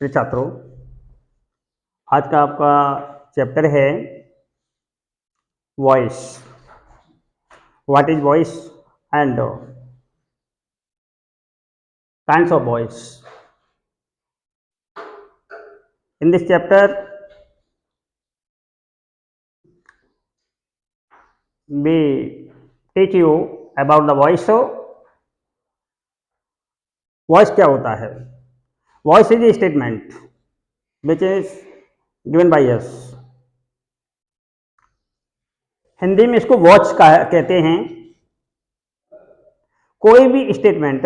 प्रिय छात्रों, आज का आपका चैप्टर है voice. What is voice and kinds of voice. In this chapter we teach you about the voice. Voice क्या होता है? Voice is a statement which is given by us. Hindi में इसको वॉच कहते हैं। कोई भी स्टेटमेंट,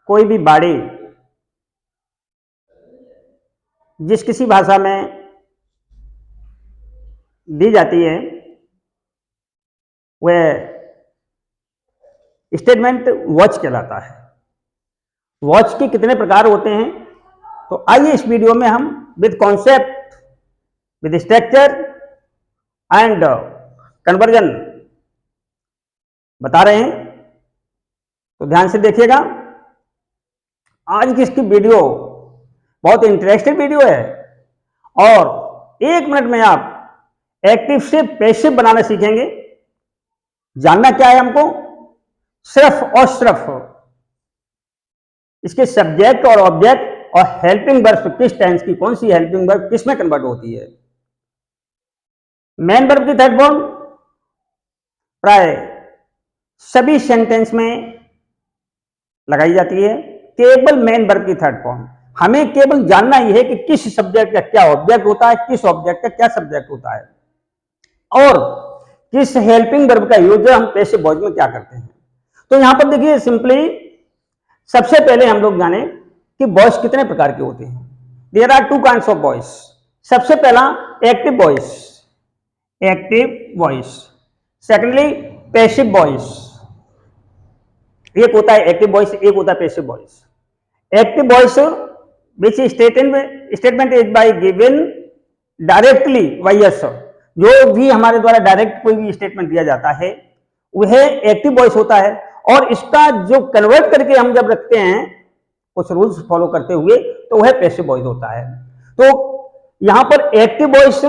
कोई भी बॉडी जिस किसी भाषा में दी जाती है वह स्टेटमेंट वॉच कहलाता है। वॉच के कितने प्रकार होते हैं, तो आइए इस वीडियो में हम with concept, with structure and conversion बता रहे हैं, तो ध्यान से देखिएगा। आज की इसकी वीडियो बहुत इंटरेस्टिंग वीडियो है और 1 मिनट में आप एक्टिव से पैसिव बनाना सीखेंगे। जानना क्या है हमको? सिर्फ और सिर्फ इसके सब्जेक्ट और ऑब्जेक्ट और हेल्पिंग वर्ब किस टेंस की, कौन सी हेल्पिंग वर्ब किस में कन्वर्ट होती है। मेन वर्ब की थर्ड फॉर्म प्राय सभी सेंटेंस में लगाई जाती है। केवल मेन वर्ब की थर्ड फॉर्म। हमें केवल जानना ही है कि किस सब्जेक्ट का क्या ऑब्जेक्ट होता है, किस ऑब्जेक्ट का क्या सब्जेक्ट होता है और किस हेल्पिंग वर्ब का यूज हम पैसिव वॉइस में क्या करते हैं। तो यहां पर देखिए, सिंपली सबसे पहले हम लोग जाने कि वॉइस कितने प्रकार के होते हैं। There are 2 kinds of voice. सबसे पहला active voice, active voice. Secondly passive voice. एक होता है एक्टिव वॉइस, एक होता है passive voice. Active voice which statement is by given directly by us. जो भी हमारे द्वारा डायरेक्ट कोई भी स्टेटमेंट दिया जाता है वह एक्टिव वॉइस होता है और इसका जो कन्वर्ट करके हम जब रखते हैं कुछ रूल्स फॉलो करते हुए, तो वह पैसिव वॉइस होता है। तो यहां पर एक्टिव वॉइस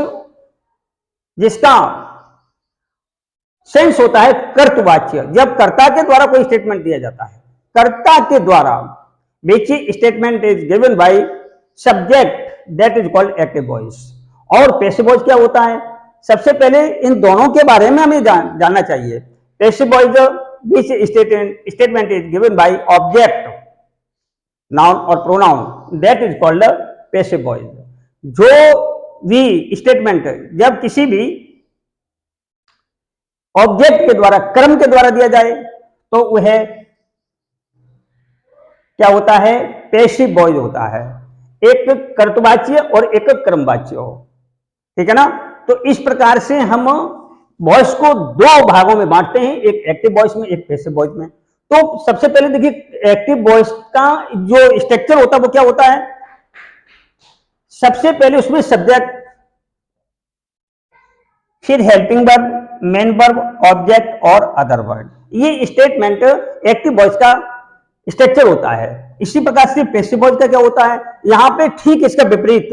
जिसका सेंस होता है कर्तवाच्य, जब कर्ता के द्वारा कोई स्टेटमेंट दिया जाता है, कर्ता के द्वारा विच statement is given by subject, that is called active voice. और पैसिव वॉइस क्या होता है? सबसे पहले इन दोनों के बारे में हमें जानना चाहिए। Passive voice which statement is given by object, noun और pronoun, that is called passive voice. जो भी स्टेटमेंट जब किसी भी ऑब्जेक्ट के द्वारा, कर्म के द्वारा दिया जाए, तो वह क्या होता है? पैसिव वॉइस होता है। एक कर्तवाच्य और एक कर्मवाच्य हो, ठीक है ना। तो इस प्रकार से हम वॉइस को 2 भागों में बांटते हैं, एक एक्टिव वॉइस में, एक पैसिव वॉइस में। तो सबसे पहले देखिए, एक्टिव वॉइस का जो स्ट्रक्चर होता है वो क्या होता है? सबसे पहले उसमें सब्जेक्ट, फिर helping verb, main verb, object और अदर वर्ड। ये स्टेटमेंट एक्टिव वॉइस का स्ट्रक्चर होता है। इसी प्रकार से पैसिव वॉइस का क्या होता है? यहां पे ठीक इसका विपरीत,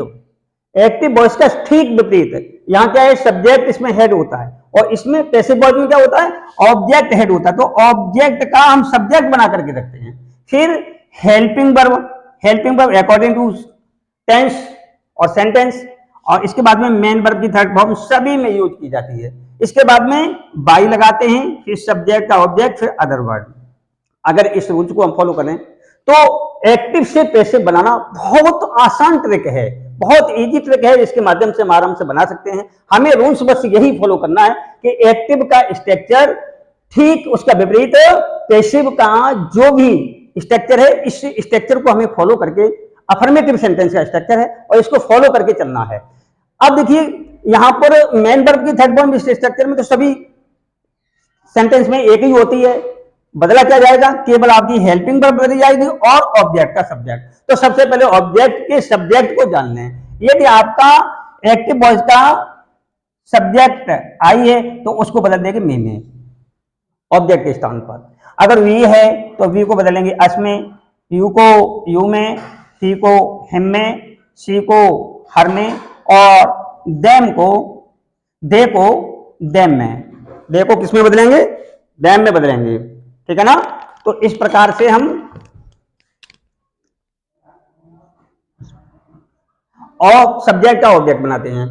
एक्टिव वॉइस का ठीक विपरीत। यहां क्या है? सब्जेक्ट इसमें हेड होता है और इसमें पैसिव वॉइस में क्या होता है? ऑब्जेक्ट हेड होता है। तो ऑब्जेक्ट का हम सब्जेक्ट बना करके रखते हैं। फिर helping verb according to tense और सेंटेंस, और इसके बाद में मेन वर्ब की थर्ड फॉर्म सभी में यूज की जाती है। इसके बाद में बाई लगाते हैं, फिर सब्जेक्ट का ऑब्जेक्ट, फिर अदर वर्ड। अगर इस रूल्स को हम फॉलो करें तो एक्टिव से पैसिव बनाना बहुत आसान ट्रिक है, बहुत इजी ट्रिक है। इसके माध्यम से हम आराम से बना सकते हैं। हमें रूल्स बस यही फॉलो करना है कि एक्टिव का स्ट्रक्चर ठीक उसका विपरीत, पैसिव का जो भी स्ट्रक्चर है, इस स्ट्रक्चर को हमें फॉलो करके, अफर्मेटिव सेंटेंस का स्ट्रक्चर है और इसको फॉलो करके चलना है। अब देखिए, यहां पर मेन वर्ब की थर्ड फॉर्म स्ट्रक्चर में तो सभी सेंटेंस में एक ही होती है। बदला क्या जाएगा? केवल आपकी हेल्पिंग वर्ब बदली जाएगी और ऑब्जेक्ट का सब्जेक्ट। तो सबसे पहले ऑब्जेक्ट के सब्जेक्ट को जान लें। यदि आपका एक्टिव वॉइस का सब्जेक्ट आई है तो उसको बदल देंगे मे में, ऑब्जेक्ट के स्थान पर। अगर वी है तो वी को बदलेंगे अस में, यू को यू में, सी को हिम में, सी को हर में, और देम को, दे को देम में, दे को किस में बदलेंगे, देम में बदलेंगे, ठीक है ना। तो इस प्रकार से हम और सब्जेक्ट का ऑब्जेक्ट बनाते हैं।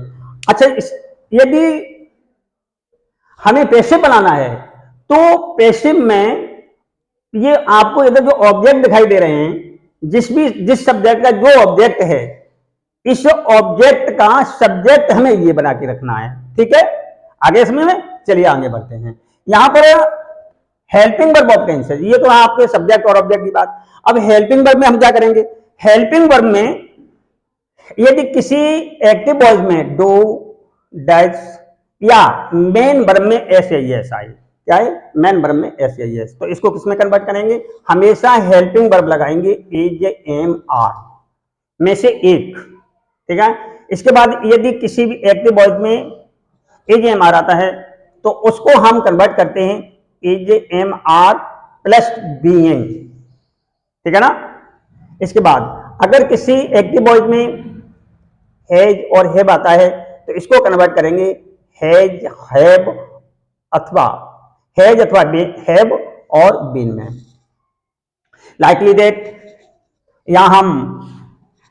अच्छा, यदि हमें पैसिव बनाना है तो पैसिव में ये आपको इधर जो ऑब्जेक्ट दिखाई दे रहे हैं, जिस सब्जेक्ट का जो ऑब्जेक्ट है, इस ऑब्जेक्ट का सब्जेक्ट हमें ये बना के रखना है, ठीक है। आगे समझ में, चलिए आगे बढ़ते हैं। यहां पर हेल्पिंग वर्ब ऑफ टेंस है, ये तो आपके सब्जेक्ट और ऑब्जेक्ट की बात। अब हेल्पिंग वर्ब में हम क्या करेंगे, हेल्पिंग वर्ब में यदि किसी एक्टिव वॉइस में डू, डज या मेन वर्ब में एस या एस आए, क्या है, मेन वर्ब में एस या एस, तो इसको किसमें कन्वर्ट करेंगे, हमेशा हेल्पिंग वर्ब लगाएंगे, इज, एम, आर में से एक, ठीक है। इसके बाद यदि किसी भी एक्टिव वॉइस में इज, एम, आर आता है तो उसको हम कन्वर्ट करते हैं is, am, are plus being, ठीक है ना। इसके बाद अगर किसी एक्टिव वॉइस में हैज और हैव आता है तो इसको कन्वर्ट करेंगे हैज, हैव अथवा हैज अथवा हैव और बीन में। लाइकली दैट, यहां हम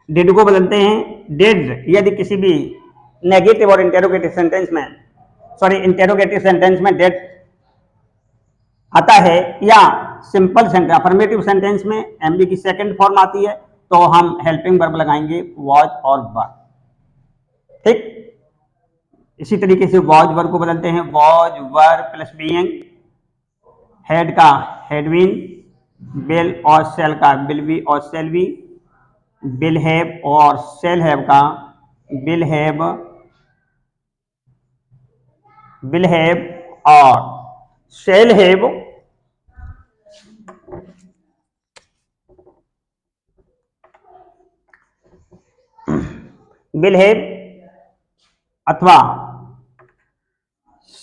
डिड को बदलते हैं डिड, यदि किसी भी नेगेटिव और इंटेरोगेटिव सेंटेंस में, इंटेरोगेटिव सेंटेंस में डिड आता है, या सिंपल सेंटेंस अफर्मेटिव सेंटेंस में एमबी की सेकंड फॉर्म आती है, तो हम हेल्पिंग वर्ब लगाएंगे वॉज और वर, ठीक। इसी तरीके से वॉज वर्ब को बदलते हैं was, were plus being, head का हैड बीन, बिल और सेल का बिल बी और सेल बी, बिल हैव और सेल हैव का बिल हैव, बिल हैव और सेल हैव, बिल हैव अथवा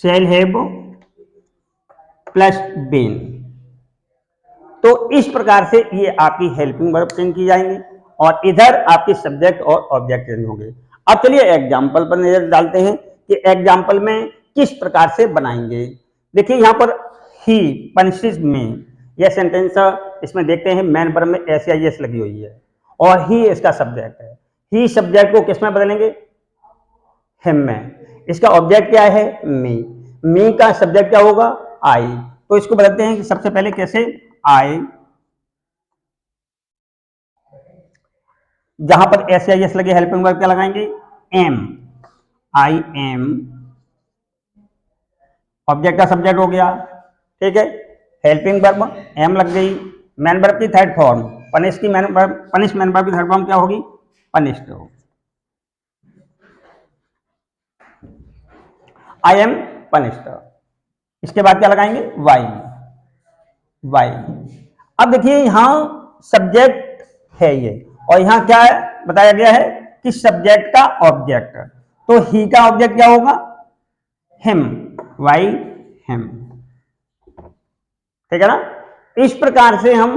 सेल हैव प्लस बीन। तो इस प्रकार से ये आपकी हेल्पिंग वर्ब चेंज की जाएंगी और इधर आपके सब्जेक्ट और ऑब्जेक्ट चेंज होंगे। अब चलिए एग्जाम्पल पर नजर डालते हैं कि एग्जाम्पल में किस प्रकार से बनाएंगे। देखिए यहां पर ही पनिशेस में, यह सेंटेंस इसमें देखते हैं मैन वर्ब में एस या एस लगी हुई है और ही इसका सब्जेक्ट है। ही सब्जेक्ट को किस में बदलेंगे, हिम में। इसका ऑब्जेक्ट क्या है, मी। मी का सब्जेक्ट क्या होगा, आई। तो इसको बदलते हैं कि सबसे पहले कैसे, आई, जहां पर एस या एस लगे हेल्पिंग वर्ब क्या लगाएंगे, एम, आई एम, ऑब्जेक्ट का सब्जेक्ट हो गया, ठीक है। हेल्पिंग वर्ब एम लग गई, मैन वर्ब की थर्ड फॉर्म पनिश की, man verb punish man verb की थर्ड फॉर्म क्या होगी, पनिश्ड। I am punished. इसके बाद क्या लगाएंगे, वाई, वाई। अब देखिए यहां सब्जेक्ट है ये, और यहां क्या बताया गया है कि सब्जेक्ट का ऑब्जेक्ट, तो ही का ऑब्जेक्ट क्या होगा, हिम, वाई हिम, ठीक है ना। इस प्रकार से हम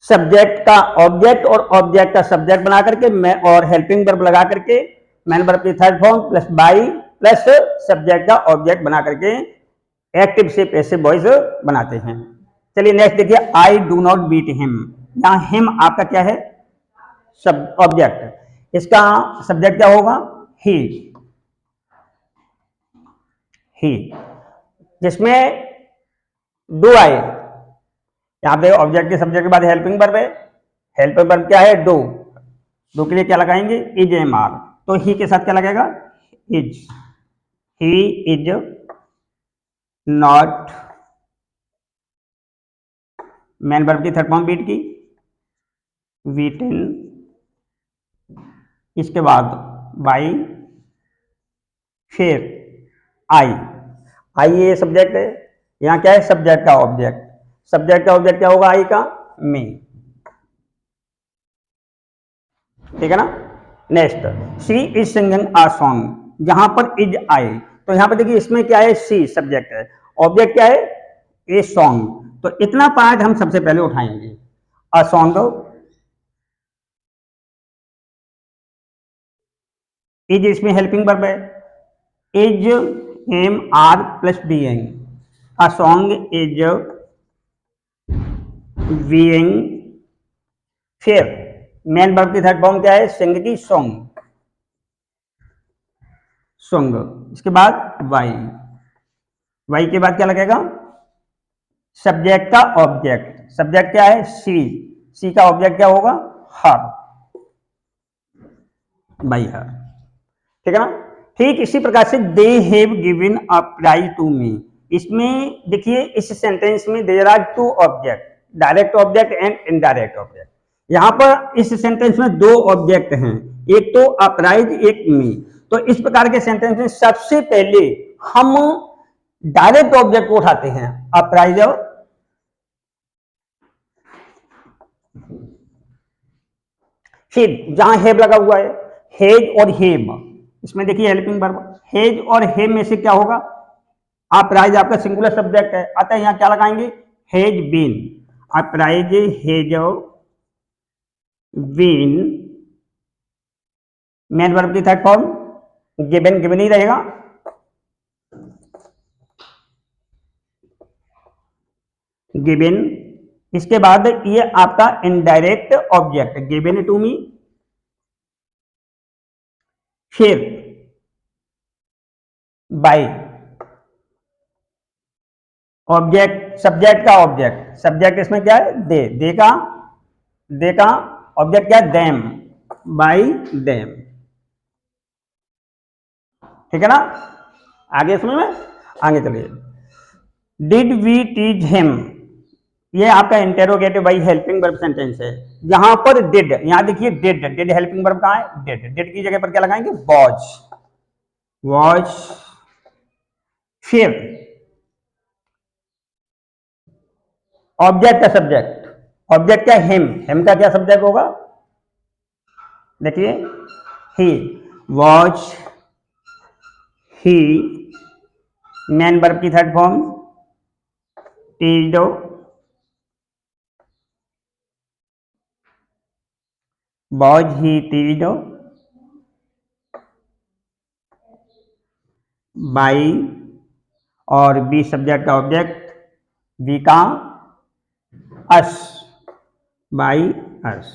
सब्जेक्ट का ऑब्जेक्ट और ऑब्जेक्ट का सब्जेक्ट बना करके मैं और हेल्पिंग वर्ब लगा करके मैन वर्ब की third form plus by plus subject का ऑब्जेक्ट बना करके एक्टिव से पैसिव वॉइस बनाते हैं। चलिए नेक्स्ट देखिए, I do not beat him. यहां हिम आपका क्या है, सब ऑब्जेक्ट, इसका सब्जेक्ट क्या होगा, ही, ही, जिसमें डू आई, यहां पे ऑब्जेक्ट के सब्जेक्ट के बाद हेल्पिंग वर्ब है, हेल्पिंग वर्ब क्या है, डू, डू के लिए क्या लगाएंगे, इज, एम, आर। तो ही के साथ क्या लगेगा, is, he is not, man verb की थर्ड फॉर्म बीट की, बीटन, इसके बाद बाई, फिर आई, आई ये सब्जेक्ट है, यहां क्या है, सब्जेक्ट का ऑब्जेक्ट, सब्जेक्ट का ऑब्जेक्ट क्या होगा, आई का, मी, ठीक है ना। Next, she is singing a song, जहां पर इज आई, तो यहां पर देखिए इसमें क्या है, शी सब्जेक्ट है, ऑब्जेक्ट क्या है, ए सॉन्ग। तो इतना पार्ट हम सबसे पहले उठाएंगे, अ सॉन्ग इज इसमें हेल्पिंग वर्ब है, is am are plus being, a song is being fair, main verb की थर्ड फॉर्म क्या है, सिंग की सॉन्ग, सॉन्ग। इसके बाद वाई, वाई के बाद क्या लगेगा, सब्जेक्ट का ऑब्जेक्ट, सब्जेक्ट क्या है सी, सी का ऑब्जेक्ट क्या होगा हर, बाई हर, ठीक है ना। ठीक इसी प्रकार से they have given a prize to me, इसमें देखिए इस सेंटेंस में there are two object, direct object and indirect object. यहां पर इस सेंटेंस में दो ऑब्जेक्ट हैं, एक तो अ प्राइज एक मी। तो इस प्रकार के सेंटेंस में सबसे पहले हम डायरेक्ट ऑब्जेक्ट को उठाते हैं, अ प्राइज और फिर जहां हैव लगा हुआ है, हेज और हेम, इसमें देखिए हेल्पिंग वर्ब, हेज और हेम में से क्या होगा, आप राइज आपका सिंगुलर सब्जेक्ट है, अतः यहां क्या लगाएंगे हेज बीन, आप prize has been, main verb की थर्ड फॉर्म गिवन, गिवन ही रहेगा, गिवन। इसके बाद ये आपका indirect object given to me, फिर बाय, ऑब्जेक्ट सब्जेक्ट का ऑब्जेक्ट, सब्जेक्ट इसमें क्या है दे, दे का ऑब्जेक्ट क्या है देम, बाय देम, ठीक है ना। आगे इसमें में आगे चलिए, डिड वी टीच हिम, ये आपका interrogative by helping verb sentence है। यहां पर डिड, यहां देखिए डिड, डिड हेल्पिंग वर्ब कहां है, डिड, डिड की जगह पर क्या लगाएंगे वॉज, वॉज, फिर ऑब्जेक्ट का सब्जेक्ट, ऑब्जेक्ट क्या हिम, हिम का क्या सब्जेक्ट होगा, देखिए he, was he, main verb की third form teached, was he teached by, और बी सब्जेक्ट का ऑब्जेक्ट, बी का us, by us,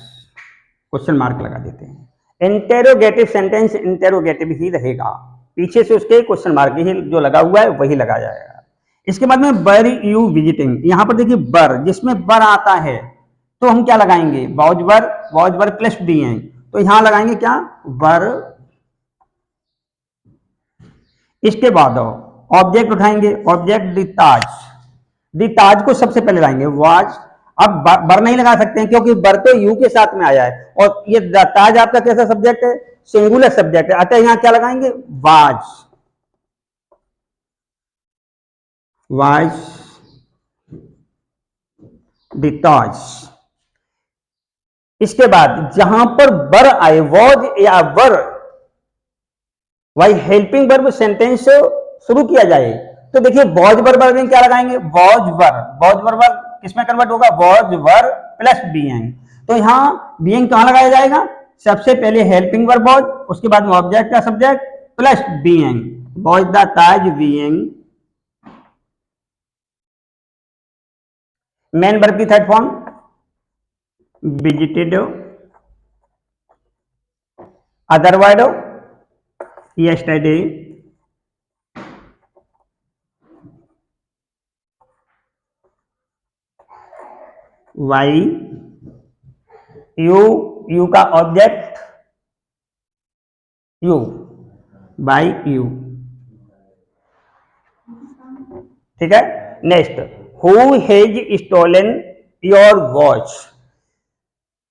question mark लगा देते हैं। इंटेरोगेटिव सेंटेंस इंटेरोगेटिव ही रहेगा, पीछे से उसके क्वेश्चन मार्क ही जो लगा हुआ है वही लगा जाएगा। इसके बाद में बर यू विजिटिंग, यहां पर देखिए बर, जिसमें बर आता है तो हम क्या लगाएंगे वॉज बर प्लस डी है, तो यहां लगाएंगे क्या बर, इसके बाद ऑब्जेक्ट उठाएंगे, ऑब्जेक्ट दिताज, दिताज को सबसे पहले लाएंगे वाज, अब बर नहीं लगा सकते हैं क्योंकि बर तो यू के साथ में आया है, और ये ताज आपका कैसा सब्जेक्ट है सिंगुलर सब्जेक्ट है, अतः यहां क्या लगाएंगे वाज, वाज दिताज। इसके बाद जहां पर बर आए वॉज या वर, वही हेल्पिंग वर्ब सेंटेंस शुरू किया जाए, तो देखिए वॉज वर में क्या लगाएंगे वॉज वर किसमें कन्वर्ट होगा वॉज वर प्लस बीइंग, तो यहां बीइंग कहां लगाया जाएगा, सबसे पहले हेल्पिंग वर्ब वॉज, उसके बाद में ऑब्जेक्ट का subject plus being, was the Taj being, main verb की third form visited, other word yesterday, by, you का ऑब्जेक्ट यू, बाई यू, ठीक है। Next, who has stolen your watch,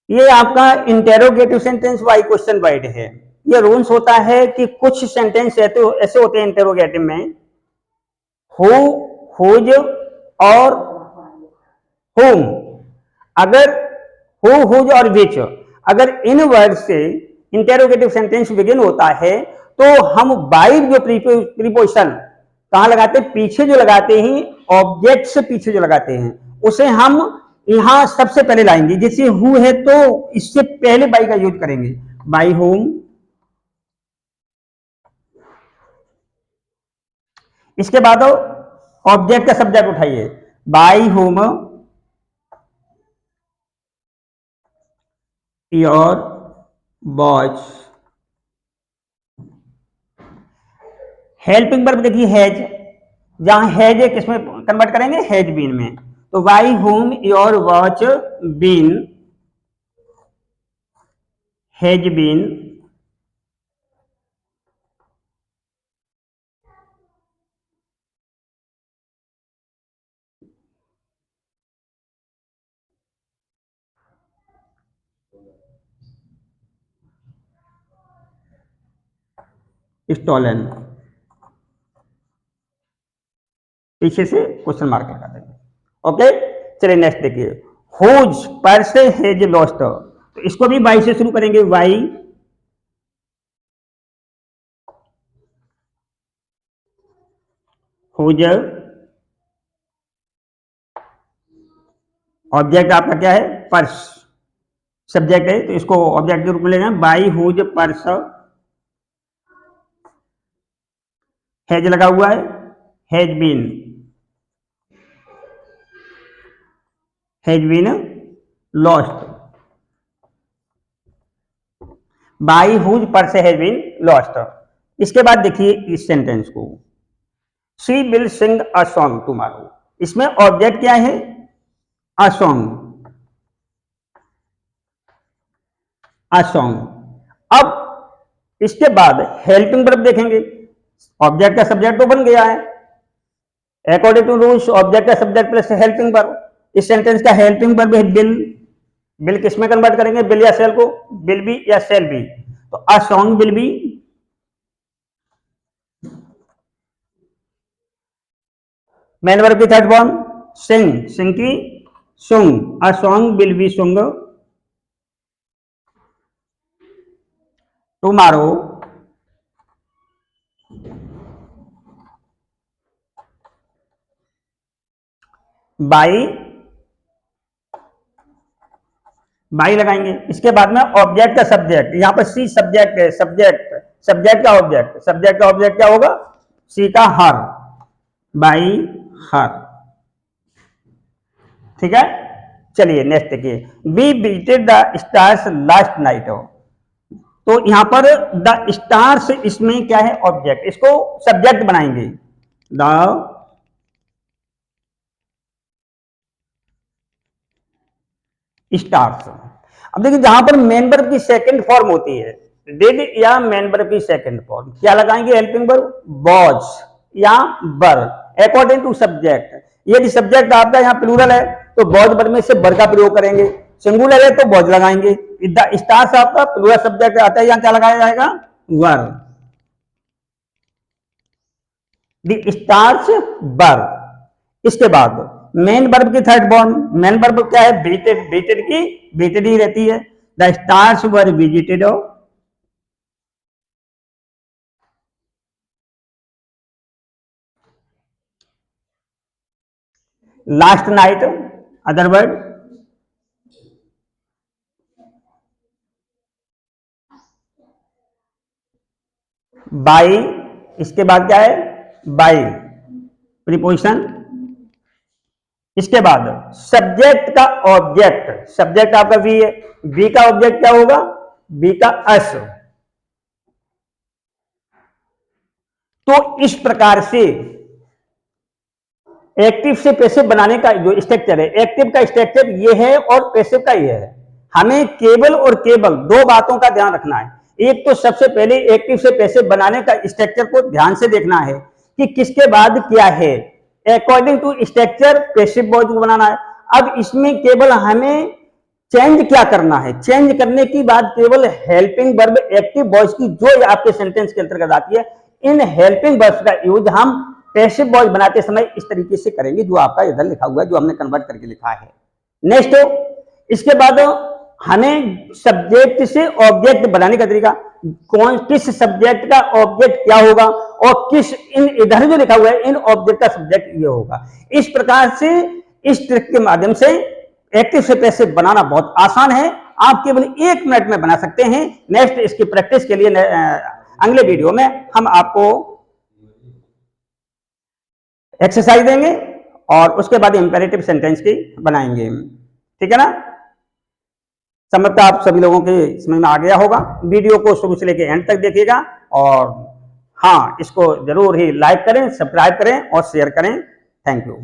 ये आपका interrogative sentence by question word है। ये rules होता है कि कुछ सेंटेंस ऐसे होते हैं इंटेरोगेटिव में, हु, हुज और हुम, अगर हु, हुज और विच, अगर इन वर्ड से इंटेरोगेटिव सेंटेंस बिगिन होता है तो हम बाई जो प्रीपोजिशन कहां लगाते हैं, पीछे जो लगाते हैं, ऑब्जेक्ट से पीछे जो लगाते हैं उसे हम यहां सबसे पहले लाएंगे। जैसे हु है तो इससे पहले बाई का यूज करेंगे, बाई होम, इसके बाद ऑब्जेक्ट का सब्जेक्ट उठाइए, by whom your watch. Helping verb देखिए हैज, जहां हैज है किसमें कन्वर्ट करेंगे, हैज बीन में। तो by whom your watch been, has been stolen, पीछे से क्वेश्चन मार्क लगा देंगे। ओके, चलिए नेक्स्ट देखिए, हुज पर्स हैज लॉस्ट, तो इसको भी बाई से शुरू करेंगे, बाई हुज, ऑब्जेक्ट आपका क्या है, पर्स, सब्जेक्ट है तो इसको ऑब्जेक्ट के रूप में लेना, बाई हुज पर्स हैज लगा हुआ है, has been lost, by whose purse has been lost. इसके बाद देखिए इस सेंटेंस को, she will sing a song tomorrow, इसमें ऑब्जेक्ट क्या है, अ सॉन्ग, अ सॉन्ग। अब इसके बाद हेल्पिंग वर्ब देखेंगे, ऑब्जेक्ट का सब्जेक्ट तो बन गया है, अकॉर्डिंग टू रूल्स ऑब्जेक्ट का सब्जेक्ट प्लस हेल्पिंग वर्ब। इस सेंटेंस का हेल्पिंग वर्ब है बिल, बिल किस में कन्वर्ट करेंगे, बिल या सेल को, बिल बी या सेल बी, तो a song will be, man verb की थर्ड फॉर्म सिंग, सिंग की सुंग, अ सॉन्ग विल बी सुंग टुमारो, बाई, बाई लगाएंगे। इसके बाद में ऑब्जेक्ट का सब्जेक्ट, यहां पर सी सब्जेक्ट है, सब्जेक्ट, सब्जेक्ट का ऑब्जेक्ट, सब्जेक्ट का ऑब्जेक्ट क्या होगा, सी का हर, बाई हर, ठीक है। चलिए नेक्स्ट देखिए, we visited the stars last night, तो यहां पर द स्टार्स इसमें क्या है, ऑब्जेक्ट, इसको सब्जेक्ट बनाएंगे, द स्टार्स। अब देखिए जहां पर मेन वर्ब की सेकंड फॉर्म होती है, डिड या मेन वर्ब की सेकंड फॉर्म, क्या लगाएंगे, हेल्पिंग वर्ब, वॉज या बर, अकॉर्डिंग टू सब्जेक्ट। यदि सब्जेक्ट आपका यहाँ प्लूरल है तो वॉज वर्ब में से बर का प्रयोग करेंगे, सिंगुलर है तो वॉज लगाएंगे। द स्टार्स आपका प्लूरल सब्जेक्ट आता है, यहाँ क्या लगाया जाएगा, वर, द स्टार्स बर। इसके बाद मेन वर्ब की थर्ड फॉर्म, मेन वर्ब क्या है, विजिटेड, विजिटेड की विजिटेड ही रहती है, the stars were visited, last night, other word, by, इसके बाद क्या है, बाई प्रीपोजिशन। इसके बाद सब्जेक्ट का ऑब्जेक्ट, सब्जेक्ट आपका वी है, वी का ऑब्जेक्ट क्या होगा, वी का अस। तो इस प्रकार से एक्टिव से पैसिव बनाने का जो स्ट्रक्चर है, एक्टिव का स्ट्रक्चर ये है और पैसिव का ये है। हमें केवल और केवल दो बातों का ध्यान रखना है, एक तो सबसे पहले एक्टिव से पैसिव बनाने का स्ट्रक्चर को ध्यान से देखना है कि किसके बाद क्या है, according to structure passive voice को बनाना है। अब इसमें केवल हमें चेंज क्या करना है, चेंज करने की बात केवल हेल्पिंग वर्ब एक्टिव वॉइस की जो आपके सेंटेंस के अंतर्गत आती है, इन हेल्पिंग वर्ब्स का यूज हम पैसिव वॉइस बनाते समय इस तरीके से करेंगे जो आपका इधर लिखा हुआ है, जो हमने कन्वर्ट करके लिखा है। नेक्स्ट, इसके बाद हमें सब्जेक्ट से ऑब्जेक्ट बनाने का तरीका, कौन किस सब्जेक्ट का ऑब्जेक्ट क्या होगा और किस, इन इधर जो लिखा हुआ है इन ऑब्जेक्ट का सब्जेक्ट ये होगा। इस प्रकार से इस ट्रिक के माध्यम से एक्टिव से पैसिव बनाना बहुत आसान है, आप केवल 1 मिनट में बना सकते हैं। नेक्स्ट इसकी प्रैक्टिस के लिए अगले वीडियो में हम आपको एक्सरसाइज देंगे और उसके बाद इंपेरेटिव सेंटेंस की बनाएंगे। ठीक है ना? संभवतः आप सभी लोगों के समझ में आ गया होगा। वीडियो को शुरू से लेकर एंड तक देखिएगा और हाँ, इसको जरूर ही लाइक करें, सब्सक्राइब करें और शेयर करें। Thank you.